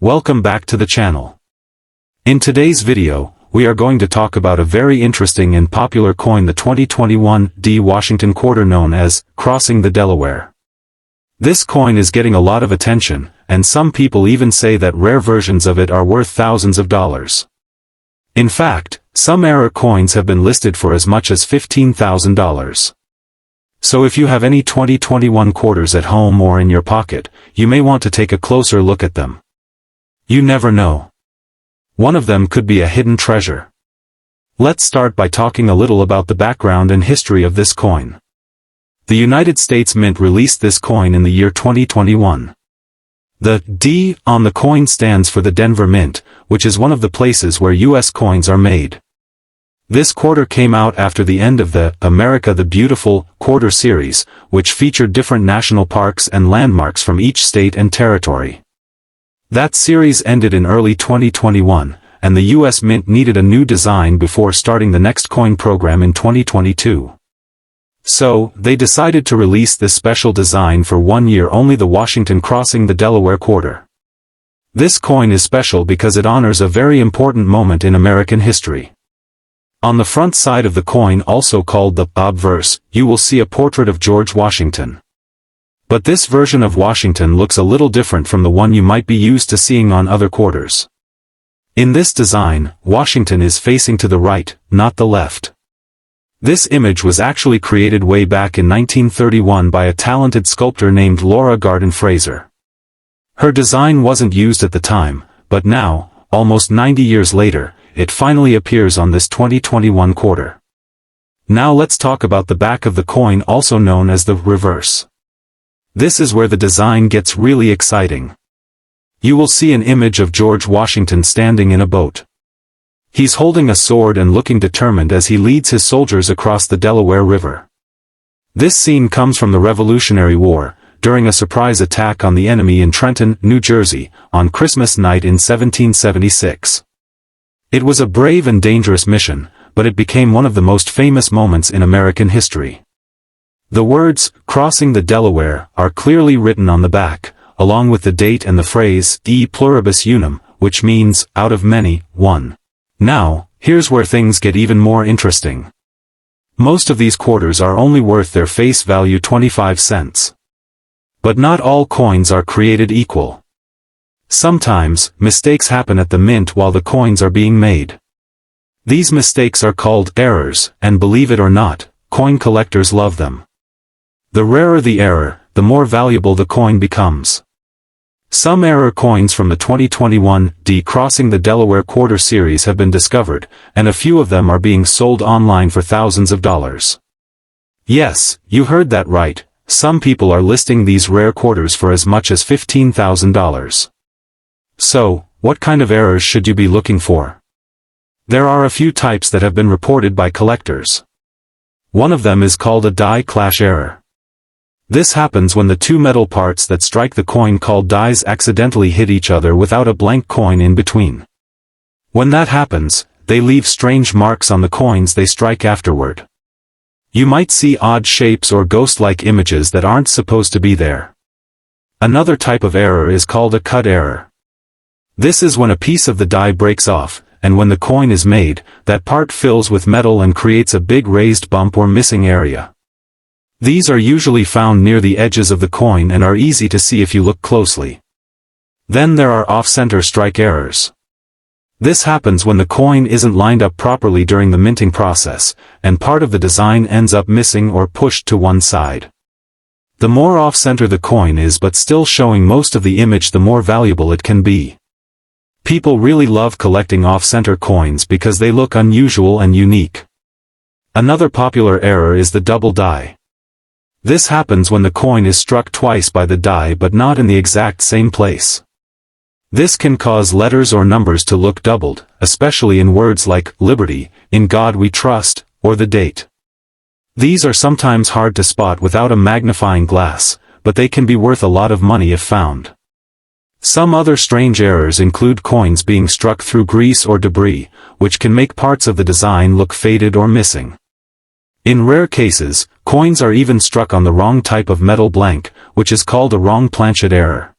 Welcome back to the channel. In today's video, we are going to talk about a very interesting and popular coin, the 2021 D Washington quarter, known as Crossing the Delaware. This coin is getting a lot of attention, and some people even say that rare versions of it are worth thousands of dollars. In fact, some error coins have been listed for as much as $15,000. So if you have any 2021 quarters at home or in your pocket, you may want to take a closer look at them. You never know. One of them could be a hidden treasure. Let's start by talking a little about the background and history of this coin. The United States Mint released this coin in the year 2021. The D on the coin stands for the Denver Mint, which is one of the places where U.S. coins are made. This quarter came out after the end of the America the Beautiful quarter series, which featured different national parks and landmarks from each state and territory. That series ended in early 2021, and the U.S. Mint needed a new design before starting the next coin program in 2022. So, they decided to release this special design for 1 year only, the Washington Crossing the Delaware quarter. This coin is special because it honors a very important moment in American history. On the front side of the coin, also called the obverse, you will see a portrait of George Washington. But this version of Washington looks a little different from the one you might be used to seeing on other quarters. In this design, Washington is facing to the right, not the left. This image was actually created way back in 1931 by a talented sculptor named Laura Garden Fraser. Her design wasn't used at the time, but now, almost 90 years later, it finally appears on this 2021 quarter. Now let's talk about the back of the coin, also known as the reverse. This is where the design gets really exciting. You will see an image of George Washington standing in a boat. He's holding a sword and looking determined as he leads his soldiers across the Delaware River. This scene comes from the Revolutionary War, during a surprise attack on the enemy in Trenton, New Jersey, on Christmas night in 1776. It was a brave and dangerous mission, but it became one of the most famous moments in American history. The words, "Crossing the Delaware," are clearly written on the back, along with the date and the phrase, "E pluribus unum," which means, out of many, one. Now, here's where things get even more interesting. Most of these quarters are only worth their face value, 25 cents. But not all coins are created equal. Sometimes, mistakes happen at the mint while the coins are being made. These mistakes are called errors, and believe it or not, coin collectors love them. The rarer the error, the more valuable the coin becomes. Some error coins from the 2021 D Crossing the Delaware quarter series have been discovered, and a few of them are being sold online for thousands of dollars. Yes, you heard that right, some people are listing these rare quarters for as much as $15,000. So, what kind of errors should you be looking for? There are a few types that have been reported by collectors. One of them is called a die clash error. This happens when the two metal parts that strike the coin called dies accidentally hit each other without a blank coin in between. When that happens, they leave strange marks on the coins they strike afterward. You might see odd shapes or ghost-like images that aren't supposed to be there. Another type of error is called a cut error. This is when a piece of the die breaks off, and when the coin is made, that part fills with metal and creates a big raised bump or missing area. These are usually found near the edges of the coin and are easy to see if you look closely. Then there are off-center strike errors. This happens when the coin isn't lined up properly during the minting process, and part of the design ends up missing or pushed to one side. The more off-center the coin is but still showing most of the image, the more valuable it can be. People really love collecting off-center coins because they look unusual and unique. Another popular error is the double die. This happens when the coin is struck twice by the die but not in the exact same place. This can cause letters or numbers to look doubled, especially in words like liberty, in God we trust, or the date. These are sometimes hard to spot without a magnifying glass, but they can be worth a lot of money if found. Some other strange errors include coins being struck through grease or debris, which can make parts of the design look faded or missing. In rare cases, coins are even struck on the wrong type of metal blank, which is called a wrong planchet error.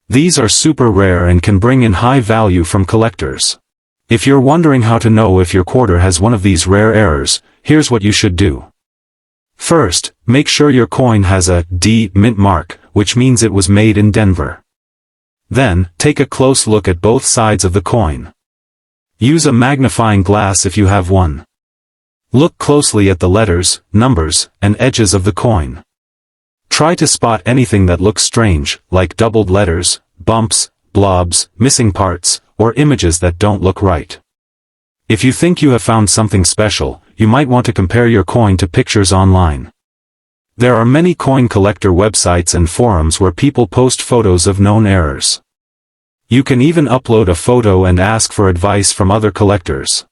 These are super rare and can bring in high value from collectors. If you're wondering how to know if your quarter has one of these rare errors, here's what you should do. First, make sure your coin has a D mint mark, which means it was made in Denver. Then, take a close look at both sides of the coin. Use a magnifying glass if you have one. Look closely at the letters, numbers, and edges of the coin. Try to spot anything that looks strange, like doubled letters, bumps, blobs, missing parts, or images that don't look right. If you think you have found something special, you might want to compare your coin to pictures online. There are many coin collector websites and forums where people post photos of known errors. You can even upload a photo and ask for advice from other collectors.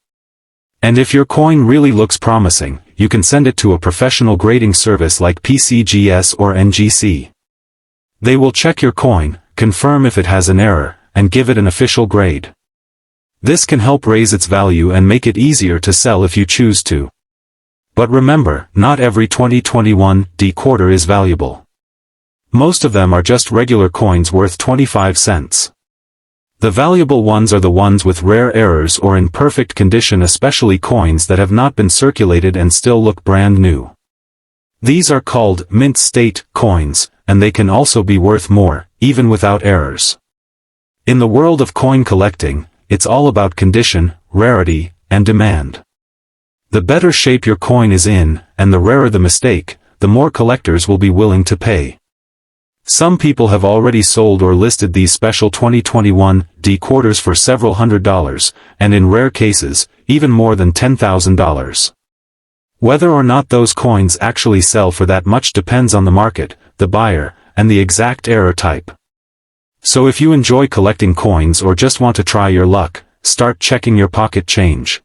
And if your coin really looks promising, you can send it to a professional grading service like PCGS or NGC. They will check your coin, confirm if it has an error, and give it an official grade. This can help raise its value and make it easier to sell if you choose to. But remember, not every 2021 D quarter is valuable. Most of them are just regular coins worth 25 cents. The valuable ones are the ones with rare errors or in perfect condition, especially coins that have not been circulated and still look brand new. These are called mint state coins, and they can also be worth more, even without errors. In the world of coin collecting, it's all about condition, rarity, and demand. The better shape your coin is in, and the rarer the mistake, the more collectors will be willing to pay. Some people have already sold or listed these special 2021 D quarters for several $100s, and in rare cases, even more than $10,000. Whether or not those coins actually sell for that much depends on the market, the buyer, and the exact error type. So if you enjoy collecting coins or just want to try your luck, start checking your pocket change.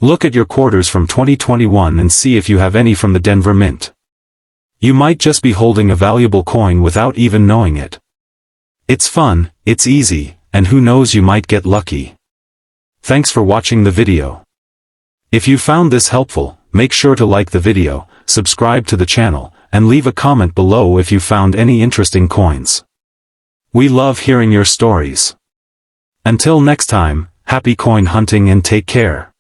Look at your quarters from 2021 and see if you have any from the Denver Mint. You might just be holding a valuable coin without even knowing it. It's fun, it's easy, and who knows, you might get lucky. Thanks for watching the video. If you found this helpful, make sure to like the video, subscribe to the channel, and leave a comment below if you found any interesting coins. We love hearing your stories. Until next time, happy coin hunting and take care.